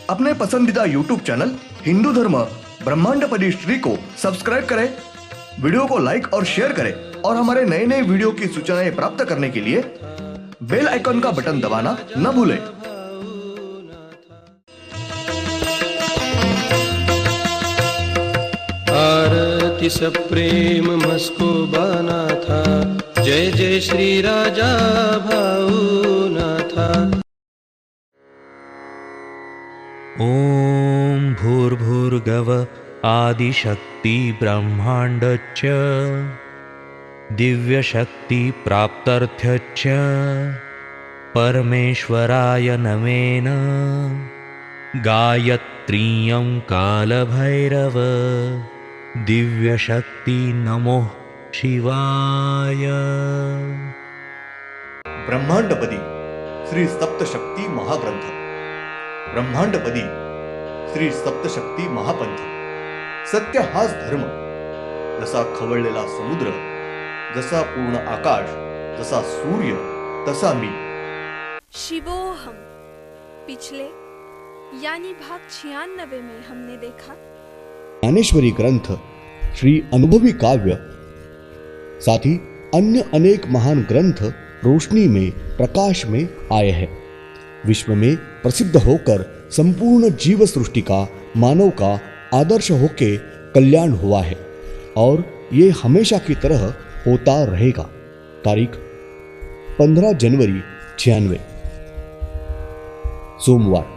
अपने पसंदीदा YouTube channel Hindu धर्म ब्रह्मांडपदी श्री को सब्सक्राइब करें, वीडियो को लाइक और शेयर करें और हमारे नए नए वीडियो की सूचनाएं प्राप्त करने के लिए बेल आइकन का बटन दबाना न भूलें। आरती सप्रेम मस्को बाना था, जय जय श्री राजा भाऊनाथा। ॐ भूर्भुर्गव आदिशक्ति ब्रह्माण्डच्च दिव्यशक्ति प्राप्त्यर्थच्च परमेश्वराय नमेन गायत्रीयं कालभैरव दिव्यशक्ति नमो शिवाय। ब्रह्मांडपदी श्री सप्तशक्ती महाग्रंथ, ब्रह्मांडपदी श्री सप्तशक्ती महापंथ। सत्य हाच धर्म, जसा खवळलेला समुद्र, जसा पूर्ण आकाश, जसा सूर्य, तसा मी। शिवोहम। पिछले यानी भाग 96 में हमने देखा ज्ञानेश्वरी ग्रंथ, श्री अनुभवी काव्य, साथ ही अन्य अनेक महान ग्रंथ रोशनी में, प्रकाश में आए हैं। विश्व में प्रसिद्ध होकर संपूर्ण जीव सृष्टि का, मानव का आदर्श होके कल्याण हुआ है और ये हमेशा की तरह होता रहेगा। तारीख 15 जनवरी 96, सोमवार।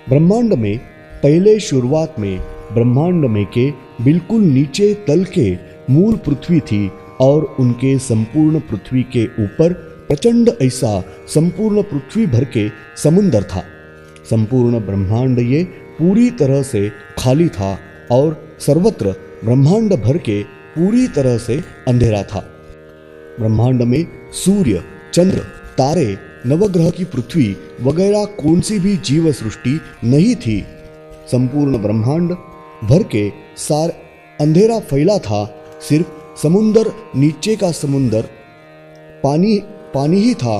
ब्रह्मांड में पहले शुरुआत में ब्रह्मांड में के बिल्कुल नीचे तल के मूल पृथ्वी थी और उनके संपूर्ण पृथ्वी के ऊपर प्रचंड ऐसा संपूर्ण पृथ्वी भर के समुंदर था। संपूर्ण ब्रह्मांड ये पूरी तरह से खाली था और सर्वत्र ब्रह्मांड भर के पूरी तरह से अंधेरा था। ब्रह्मांड में सूर्य, चंद्र, तारे, नवग्रह की पृथ्वी वगैरह कौन सी भी जीव सृष्टि नहीं थी। संपूर्ण ब्रह्मांड भर के सार अंधेरा फैला था। सिर्फ समुंदर, नीचे का समुंदर पानी ही था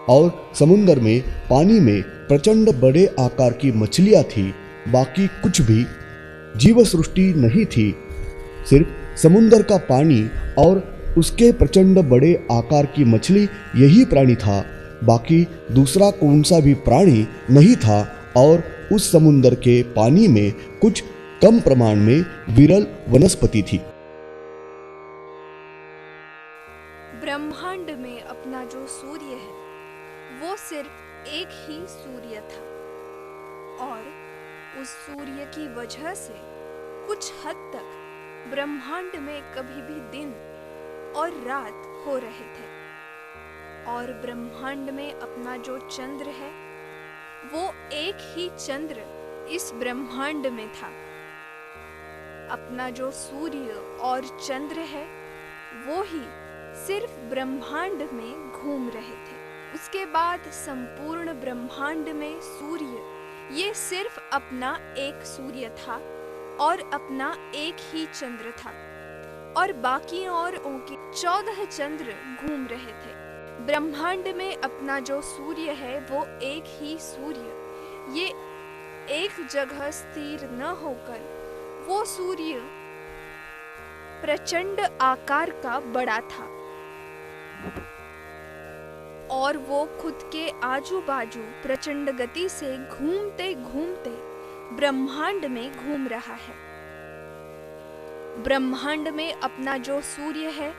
और समुंदर में, पानी में प्रचंड बड़े आकार की मछलियां थी। बाकी कुछ भी जीव सृष्टि नहीं थी। सिर्फ समुंदर का पानी और उसके प्रचंड बड़े आकार की मछली, यही प्राणी था। बाकी दूसरा कौन सा भी प्राणी नहीं था और उस समुंदर के पानी में कुछ कम प्रमाण में विरल वनस्पति थी। ब्रह्मांड में अपना जो सूर्य है वो सिर्फ एक ही सूर्य था और उस सूर्य की वजह से कुछ हद तक ब्रह्मांड में कभी भी दिन और रात हो रहे थे। और ब्रह्मांड में अपना जो चंद्र है वो एक ही चंद्र इस ब्रह्मांड में था। अपना जो सूर्य और चंद्र है वो ही सिर्फ ब्रह्मांड में घूम रहे थे। उसके बाद संपूर्ण ब्रह्मांड में सूर्य, ये सिर्फ अपना एक सूर्य था और अपना एक ही चंद्र था और बाकी और के 14 चंद्र घूम रहे थे। ब्रह्मांड में अपना जो सूर्य है वो एक ही सूर्य, ये एक जगह स्थिर न होकर वो सूर्य प्रचंड आकार का बड़ा था और वो खुद के आजू बाजू प्रचंड गति से घूमते घूमते ब्रह्मांड में घूम रहा है। ब्रह्मांड में अपना जो सूर्य है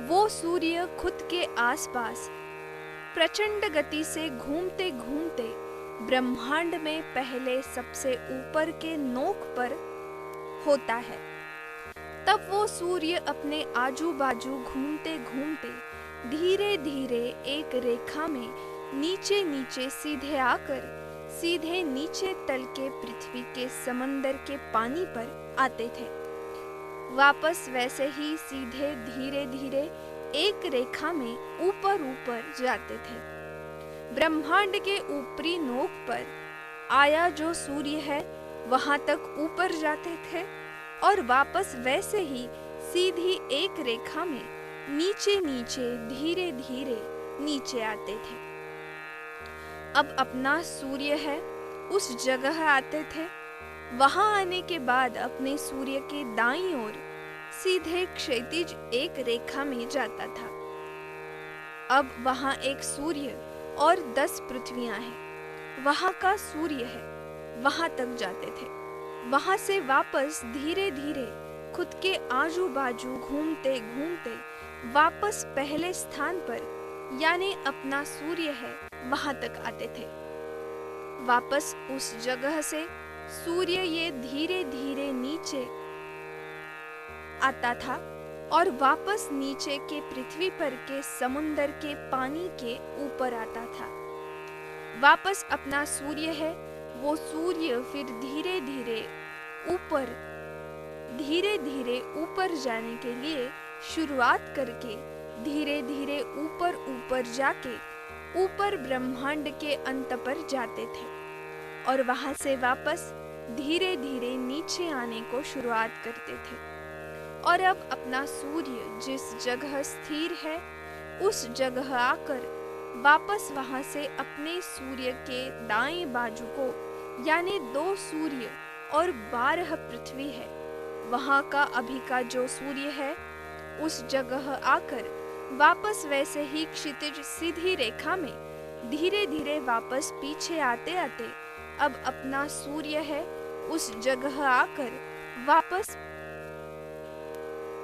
वो सूर्य खुद के आसपास प्रचंड गति से घूमते घूमते ब्रह्मांड में पहले सबसे ऊपर के नोक पर होता है। तब वो सूर्य अपने आजू बाजू घूमते घूमते धीरे धीरे एक रेखा में नीचे नीचे सीधे आकर सीधे नीचे तल के पृथ्वी के समंदर के पानी पर आते थे। वापस वैसे ही सीधे धीरे धीरे एक रेखा में ऊपर ऊपर जाते थे। ब्रह्मांड के ऊपरी नोक पर आया जो सूर्य है वहां तक ऊपर जाते थे और वापस वैसे ही सीधी एक रेखा में नीचे नीचे धीरे धीरे नीचे आते थे। अब अपना सूर्य है उस जगह आते थे, वहां आने के बाद अपने सूर्य के दाईं ओर सीधे क्षैतिज एक रेखा में जाता था। अब वहां एक सूर्य और 10 पृथ्वियां हैं। वहां का सूर्य है, वहां तक जाते थे। वहां से वापस धीरे धीरे खुद के आजू बाजू घूमते घूमते वापस पहले स्थान पर यानी अपना सूर्य है वहां तक आते थे। वापस उस जगह से सूर्य ये धीरे धीरे नीचे आता था और वापस नीचे के पृथ्वी पर के समुंदर के पानी के ऊपर आता था। वापस अपना सूर्य है वो सूर्य फिर धीरे धीरे ऊपर जाने के लिए शुरुआत करके धीरे धीरे ऊपर जाके ऊपर ब्रह्मांड के अंत पर जाते थे और वहां से वापस धीरे धीरे नीचे आने को शुरुआत करते थे। और अब अपना सूर्य जिस जगह स्थिर है उस जगह आकर वापस वहां से अपने सूर्य के दाएं बाजू को यानी 2 सूर्य और 12 पृथ्वी है वहां का अभी का जो सूर्य है उस जगह आकर वापस वैसे ही क्षितिज सीधी रेखा में धीरे धीरे वापस पीछे आते आते अब अपना सूर्य है उस जगह आकर वापस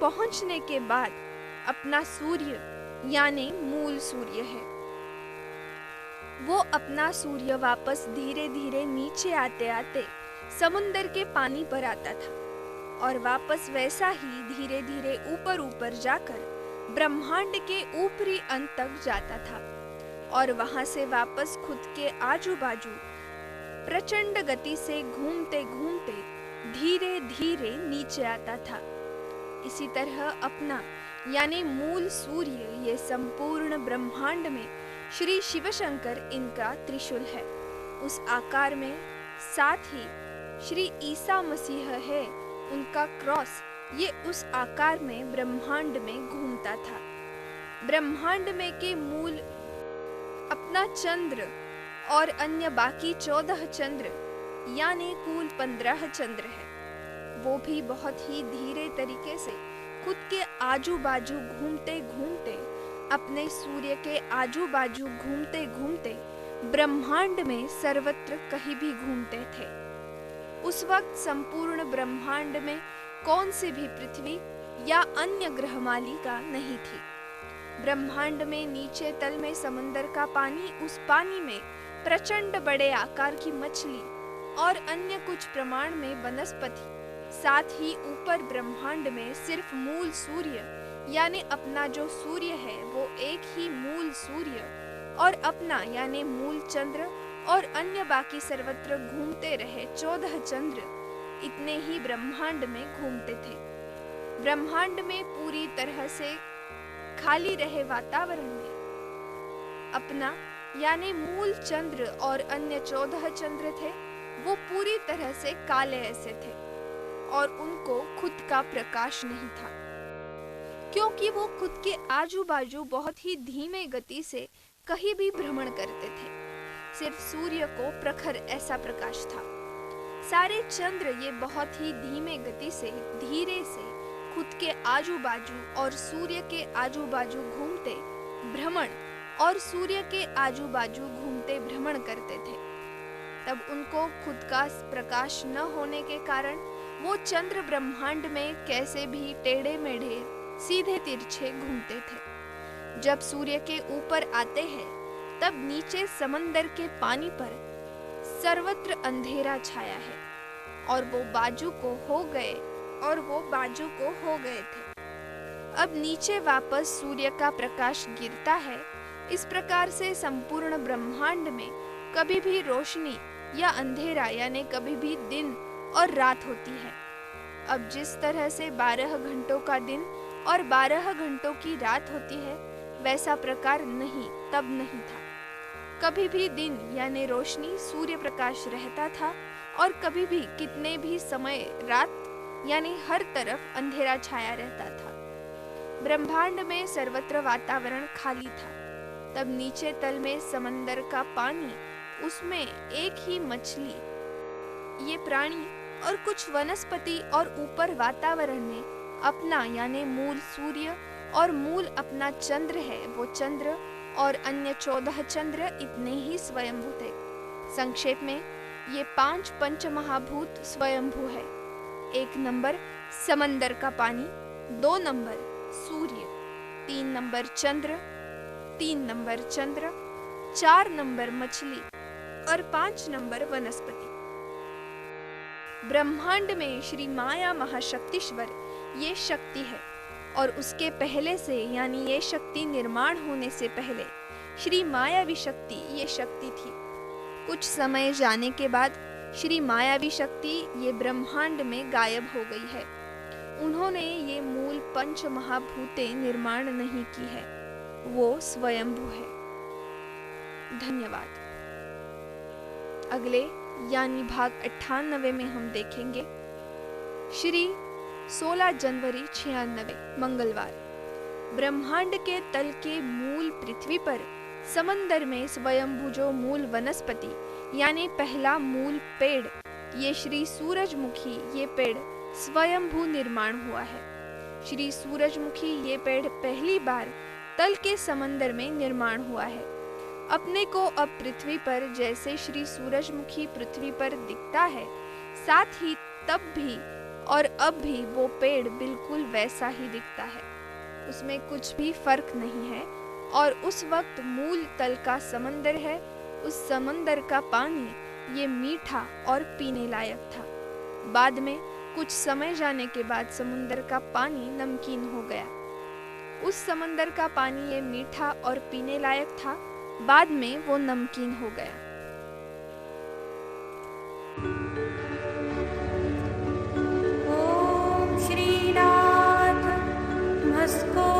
पहुंचने के बाद अपना सूर्य यानी मूल सूर्य है वो अपना सूर्य वापस धीरे धीरे नीचे आते आते समुंदर के पानी पर आता था और वापस वैसा ही धीरे धीरे ऊपर जाकर ब्रह्मांड के ऊपरी अंत तक जाता था और वहां से वापस खुद के आजू बाजू प्रचंड गति से घूमते घूमते धीरे धीरे नीचे आता था। इसी तरह अपना यानी मूल सूर्य ये संपूर्ण ब्रह्मांड में श्री शिव शंकर इनका त्रिशूल है उस आकार में। साथ ही श्री ईसा मसीह है उनका क्रॉस ये उस आकार में ब्रह्मांड में घूमता था। ब्रह्मांड में के मूल अपना चंद्र और अन्य बाकी 14 चंद्र यानी कुल 15 चंद्र है वो भी बहुत ही धीरे तरीके से खुद के आजू बाजू घूमते घूमते अपने सूर्य के आजू बाजू घूमते घूमते ब्रह्मांड में सर्वत्र कहीं भी घूमते थे। उस वक्त संपूर्ण ब्रह्मांड में कौन सी भी पृथ्वी या अन्य ग्रहमालिका नहीं थी। ब्रह्मांड में नीचे तल में समंदर का पानी, उस पानी में प्रचंड बड़े आकार की मछली और अन्य कुछ प्रमाण में वनस्पति, साथ ही ऊपर ब्रह्मांड में सिर्फ मूल सूर्य यानी अपना जो सूर्य है वो एक ही मूल सूर्य और अपना यानी मूल चंद्र और अन्य बाकी सर्वत्र घूमते रहे 14 चंद्र इतने ही ब्रह्मांड में घूमते थे। ब्रह्मांड में पूरी तरह से खाली रहे वातावरण में अपना यानी मूल चंद्र और अन्य 14 चंद्र थे वो पूरी तरह से काले ऐसे थे और उनको खुद का प्रकाश नहीं था क्योंकि वो खुद के आजू बाजू बहुत ही धीमे गति से कहीं भी भ्रमण करते थे। सिर्फ सूर्य को प्रखर ऐसा प्रकाश था। सारे चंद्र ये बहुत ही धीमे गति से धीरे से खुद के आजू बाजू और सूर्य के आजू बाजू घूमते भ्रमण और सूर्य के आजू बाजू घूमते भ्रमण करते थे। तब उनको खुद का प्रकाश न होने के कारण वो चंद्र ब्रह्मांड में कैसे भी टेढ़े मेढ़े सीधे तिरछे घूमते थे। जब सूर्य के ऊपर आते हैं तब नीचे समंदर के पानी पर सर्वत्र अंधेरा छाया है और वो बाजू को हो गए थे। अब नीचे वापस सूर्य का प्रकाश गिरता है। इस प्रकार से संपूर्ण ब्रह्मांड में कभी भी रोशनी या अंधेरा यानी कभी भी दिन और रात होती है। अब जिस तरह से 12 घंटों का दिन और 12 घंटों की रात होती है वैसा प्रकार तब नहीं था। कभी भी दिन यानी रोशनी सूर्य प्रकाश रहता था और कभी भी कितने भी समय रात यानी हर तरफ अंधेरा छाया रहता था। ब्रह्मांड में सर्वत्र वातावरण खाली था। तब नीचे तल में समंदर का पानी उसमें एक ही मछली, ये प्राणी और कुछ वनस्पति और ऊपर वातावरण में अपना यानी मूल सूर्य और मूल अपना चंद्र है, वो चंद्र और अन्य 14 चंद्र इतने ही स्वयंभू थे। संक्षेप में ये 5 पंचमहाभूत स्वयंभू है। 1 नंबर समंदर का पानी, 2 नंबर सूर्य, 3 नंबर चंद्र, 3 नंबर चंद्र, 4 नंबर मछली और 5 नंबर वनस्पति। ब्रह्मांड में श्री माया महाशक्तिश्वर ये शक्ति है और उसके पहले से यानी ये शक्ति निर्माण होने से पहले श्री मायावी शक्ति ये शक्ति थी। कुछ समय जाने के बाद श्री मायावी शक्ति ये ब्रह्मांड में गायब हो गई है। उन्होंने ये मूल 5 महाभूतें निर्माण नहीं की है, वो स्वयंभू है। धन्यवाद। अगले यानी भाग 98 में हम देखेंगे श्री 16 जनवरी 96 मंगलवार, ब्रह्मांड के तल के मूल पृथ्वी पर समंदर में स्वयंभू जो मूल वनस्पति यानी पहला मूल पेड़ ये श्री सूरजमुखी ये पेड़ स्वयंभू निर्माण हुआ है। श्री सूरजमुखी ये पेड़ पहली बार तल के समंदर में निर्माण हुआ है। अपने को अब पृथ्वी पर जैसे श्री सूरजमुखी पृथ्वी पर दिखता है, साथ ही तब भी और अब भी वो पेड़ बिल्कुल वैसा ही दिखता है, उसमें कुछ भी फर्क नहीं है। और उस वक्त मूल तल का समंदर है, उस समंदर का पानी ये मीठा और पीने लायक था। बाद में कुछ समय जाने के बाद समुंदर का पानी नमकीन हो गया। उस समंदर का पानी ये मीठा और पीने लायक था, बाद में वो नमकीन हो गया। ओम श्रीनाथ मस्को